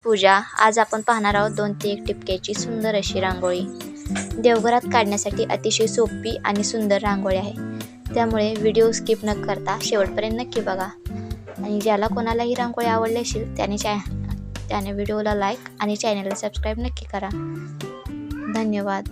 पूजा. आज आपण पाहणार आहोत 2 ते 1 टिपक्याची सुंदर अशी रांगोळी. देवघरात काढण्यासाठी अतिशय सोपी आणि सुंदर रांगोळी आहे. त्यामुळे व्हिडिओ स्किप न करता शेवटपर्यंत नक्की बघा. आणि ज्याला कोणाला ही रांगोळी आवडली असेल त्याने व्हिडिओला लाईक आणि चॅनलला सबस्क्राईब नक्की करा. धन्यवाद.